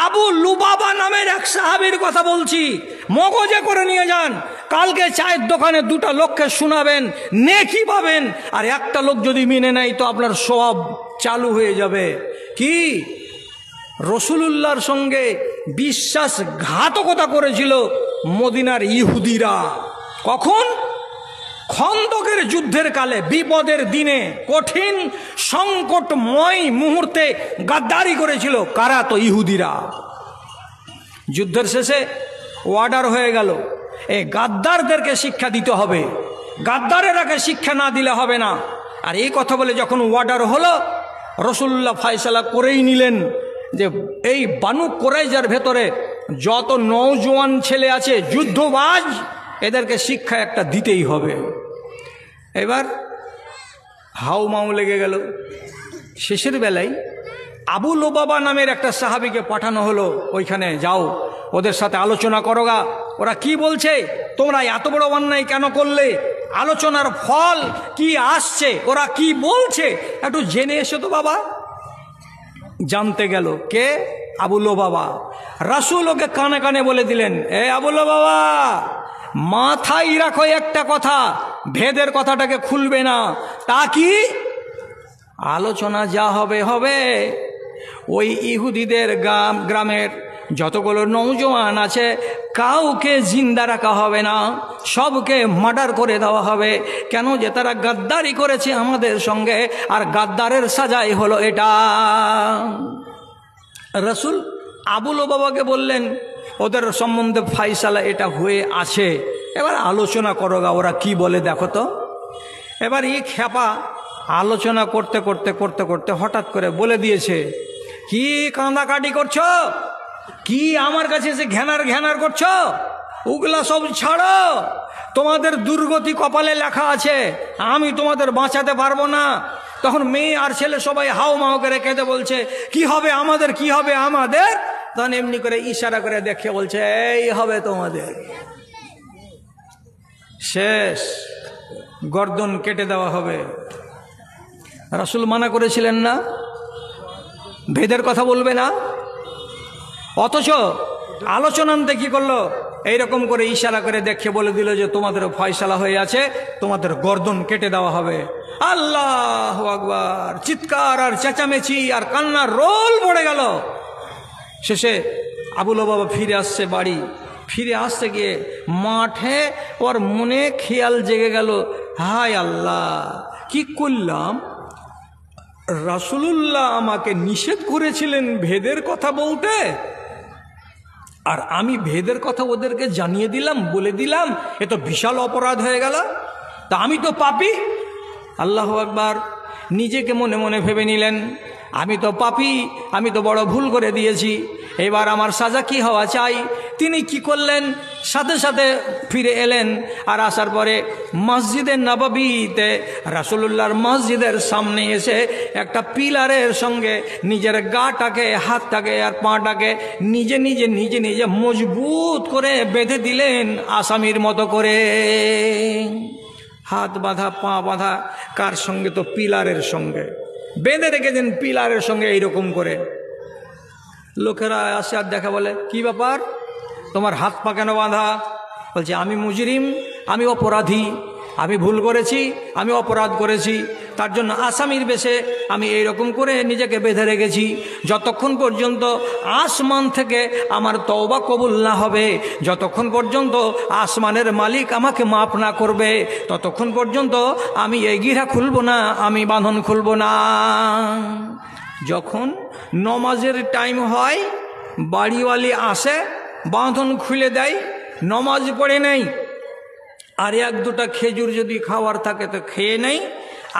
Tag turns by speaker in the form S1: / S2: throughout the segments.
S1: আবু লুবাবা নামের এক সাহাবীর কথা বলছি, মগজে করে নিয়ে যান। কালকে চায়ের দোকানে দুটা লোককে শোনাবেন, নেকি পাবেন। আর একটা লোক যদি মেনে নেয় তো আপনার সওয়াব চালু হয়ে যাবে। কি? রাসূলুল্লাহর সঙ্গে বিশ্বাসঘাতকতা করেছিল মদিনার ইহুদিরা। কখন? খন্দকের যুদ্ধের কালে, বিপদের দিনে, কঠিন সংকটময় মুহূর্তে গাদ্দারি করেছিল। কারা? তো ইহুদিরা। যুদ্ধের শেষে অর্ডার হয়ে গেল, এই গাদ্দারদেরকে শিক্ষা দিতে হবে, গাদ্দারেরাকে শিক্ষা না দিলে হবে না। আর এই কথা বলে যখন অর্ডার হলো, রাসূলুল্লাহ ফয়সালা করেই নিলেন যে এই বানু কুরাইজার ভেতরে যত নওজোয়ান ছেলে আছে যুদ্ধবাজ, এদেরকে শিক্ষা একটা দিতেই হবে। এবার হাউমাউ লেগে গেল। শেষের বেলায় আবু লুবাবা নামের একটা সাহাবীকে পাঠানো হলো, ওইখানে যাও, ওদের সাথে আলোচনা করো গা। ওরা কি বলছে, তোমরা এত বড় অন্যায় কেন করলে, আলোচনার ফল কি আসছে, ওরা কি বলছে, একটু জেনে এসো তো বাবা। জানতে গেল। কে? আবু লুবাবা। রাসূল ওকে কানে কানে বলে দিলেন, এ আবু লুবাবা, মাথায় রাখো একটা কথা, ভেদের কথাটাকে খুলবে না। তা কি? আলোচনা যা হবে হবে, ওই ইহুদিদের গ্রামের যতগুলো নওজোয়ান আছে কাউকে জিন্দা রাখা হবে না, সবকে মার্ডার করে দেওয়া হবে। কেন? যে তারা গাদ্দারি করেছে আমাদের সঙ্গে, আর গাদ্দারের সাজাই হলো এটা। রাসূল আবু লুবাবাকে বললেন, ওদের সম্বন্ধে ফয়সালা এটা হয়ে আছে, এবার আলোচনা করো গা, ওরা কি বলে দেখো তো। এবার এই খেপা আলোচনা করতে করতে করতে করতে হঠাৎ করে বলে দিয়েছে, কি কাঁদাকাটি করছো, কি আমার কাছে এসে ঘ্যানার ঘ্যানার করছো, ওগুলা সব ছাড়ো, তোমাদের দুর্গতি কপালে লেখা আছে, আমি তোমাদের বাঁচাতে পারবো না। তখন মেয়ে আর ছেলে সবাই হাও মাও করে কেঁদে বলছে, কি হবে আমাদের, কি হবে আমাদের। তখন এমনি করে ইশারা করে দেখে বলছে, এই হবে তোমাদের শেষ, গর্দন কেটে দেওয়া হবে। রাসূল মানা করেছিলেন না, ভেদের কথা বলবে না, অথচ আলোচনান্তে কি করলো, এইরকম করে ইশারা করে দেখে বলে দিল যে তোমাদের ফয়সালা হয়ে আছে, তোমাদের গর্দন কেটে দেওয়া হবে। আল্লাহু আকবার! চিৎকার আর চেঁচামেচি আর কান্নার রোল পড়ে গেল। শেষে আবু লুবাবা ফিরে আসছে বাড়ি। ফিরে আসতে গিয়ে মাঠে ওর মনে খেয়াল জেগে গেল, হায় আল্লাহ, কি করলাম, রাসূলুল্লাহ আমাকে নিষেধ করেছিলেন ভেদের কথা বলতে, আর আমি ভেদের কথা ওদেরকে জানিয়ে দিলাম, বলে দিলাম, এ তো বিশাল অপরাধ হয়ে গেল, তা আমি তো পাপী। আল্লাহু আকবার! নিজেকে মনে মনে ভেবে নিলেন, আমি তো পাপী, আমি তো বড় ভুল করে দিয়েছি, এবার আমার সাজা কি হওয়া চাই। তিনি কি করলেন, সাথে সাথে ফিরে এলেন। আর আসার পরে মসজিদে নববীতে, রাসূলুল্লাহর মসজিদের সামনে এসে একটা পিলারের সঙ্গে নিজের গাটাকে, হাতটাকে আর পাটাকে নিজে নিজে নিজে নিজে মজবুত করে বেঁধে দিলেন, আসামির মতো করে। হাত বাঁধা, পা বাঁধা, কার সঙ্গে? তো পিলারের সঙ্গে বেঁধে রেখেছেন, পিলারের সঙ্গে এইরকম করে। লোকেরা আসে আর দেখা, বলে কি ব্যাপার, তোমার হাত পা কেন বাঁধা? বলছে আমি মুজরিম, আমি অপরাধী, আমি ভুল করেছি, আমি অপরাধ করেছি, তার জন্য আসামির বেশে আমি এইরকম করে নিজেকে বেঁধে রেখেছি। যতক্ষণ পর্যন্ত আসমান থেকে আমার তওবা কবুল না হবে, যতক্ষণ পর্যন্ত আসমানের মালিক আমাকে মাফ না করবে, ততক্ষণ পর্যন্ত আমি এই গিরা খুলব না, আমি বাঁধন খুলব না। যখন নমাজের টাইম হয়, বাড়িওয়ালি আসে, বাঁধন খুলে দেয়, নমাজ পড়ে নেই, আর এক দুটা খেজুর যদি খাওয়ার থাকে তো খেয়ে নেই,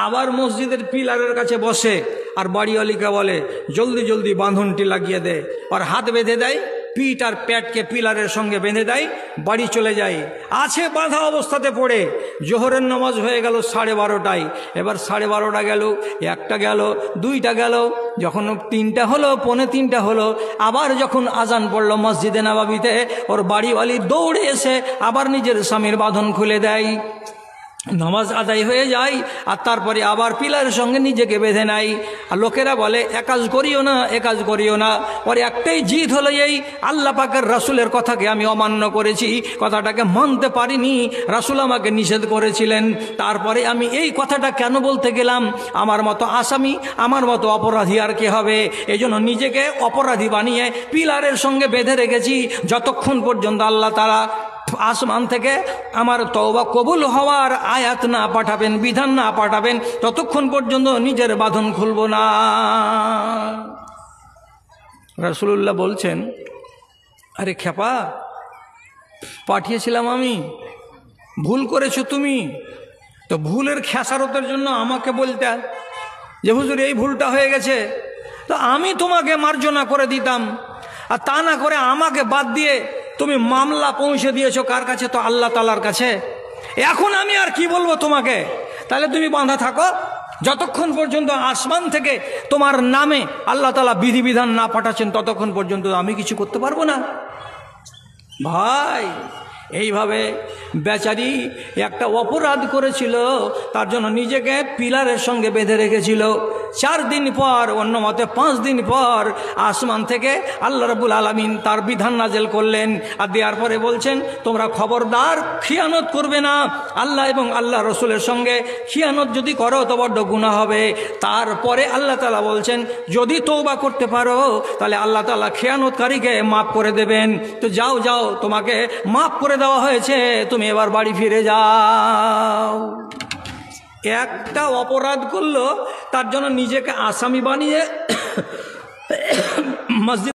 S1: আবার মসজিদের পিলারের কাছে বসে আর বাড়িওয়ালিকে বলে জলদি জলদি বাঁধনটি লাগিয়ে দে, আর হাত বেঁধে দেয়, পিঠ আর পেটকে পিলারের সঙ্গে বেঁধে দেয়, বাড়ি চলে যায়। আছে বাঁধা অবস্থাতে পড়ে। জোহরের নামাজ হয়ে গেল 12:30টায়, এবার 12:30 গেল, 1টা গেল, 2টা গেল, যখন 3টা হলো, 2:45 হলো, আবার যখন আজান পড়লো মসজিদে নববীতে, ওর বাড়িওয়ালি দৌড়ে এসে আবার নিজের স্বামীর বাঁধন খুলে দেয়। নামাজ আদায় হয়ে যায় আর তারপরে আবার পিলারের সঙ্গে নিজেকে বেঁধে নাই। আর লোকেরা বলে এ কাজ করিও না, এ কাজ করিও না। পরে একটাই জিদ হলো, এই আল্লাহ পাকের রাসূলের কথাকে আমি অমান্য করেছি, কথাটাকে মানতে পারিনি, রাসূল আমাকে নিষেধ করেছিলেন। তারপরে আমি এই কথাটা কেন বলতে গেলাম? আমার মতো আসামি, আমার মতো অপরাধী আর কে হবে? এই জন্য নিজেকে অপরাধী বানিয়ে পিলারের সঙ্গে বেঁধে রেখেছি, যতক্ষণ পর্যন্ত আল্লাহ তাআলা আসমান থেকে আমার তওবা কবুল হওয়ার আয়াত না পাঠাবেন, বিধান না পাঠাবেন, ততক্ষণ পর্যন্ত নিজের বাঁধন খুলব না। রাসূলুল্লাহ বলছেন, আরে খেপা, পাঠিয়েছিলাম আমি, ভুল করেছো তুমি। তো ভুলের খেসারতের জন্য আমাকে বলতে যে হুজুর এই ভুলটা হয়ে গেছে, তো আমি তোমাকে মার্জনা করে দিতাম। আর তা না করে আমাকে বাদ দিয়ে তুমি মামলা পৌঁছে দিয়েছো কার কাছে? তো আল্লাহ তাআলার কাছে। এখন আমি আর কি বলবো তোমাকে? তাহলে তুমি বাঁধা থাকো, যতক্ষণ পর্যন্ত আসমান থেকে তোমার নামে আল্লাহ তাআলা বিধিবিধান না পাঠাচ্ছেন ততক্ষণ পর্যন্ত আমি কিছু করতে পারবো না। ভাই, এইভাবে বেচারি একটা অপরাধ করেছিল, তার জন্য নিজেকে পিলারের সঙ্গে বেঁধে রেখেছিল। 4 দিন পর, অন্য মতে 5 দিন পর আসমান থেকে আল্লাহ রাব্বুল আলামিন তার বিধান নাজেল করলেন। আর দেওয়ার পরে বলছেন, তোমরা খবরদার খিয়ানত করবে না, আল্লাহ এবং আল্লাহ রসুলের সঙ্গে খিয়ানত যদি করো তো বড্ড গুনাহ হবে। তারপরে আল্লাহ তাআলা বলছেন, যদি তওবা করতে পারো তাহলে আল্লাহ তাআলা খিয়ানতকারীকে মাফ করে দেবেন। তো যাও যাও, তোমাকে মাফ করে দেওয়া হয়েছে, তুমি এবার বাড়ি ফিরে যাও। একটা অপরাধ করলো, তার জন্য নিজেকে আসামি বানিয়ে মসজিদ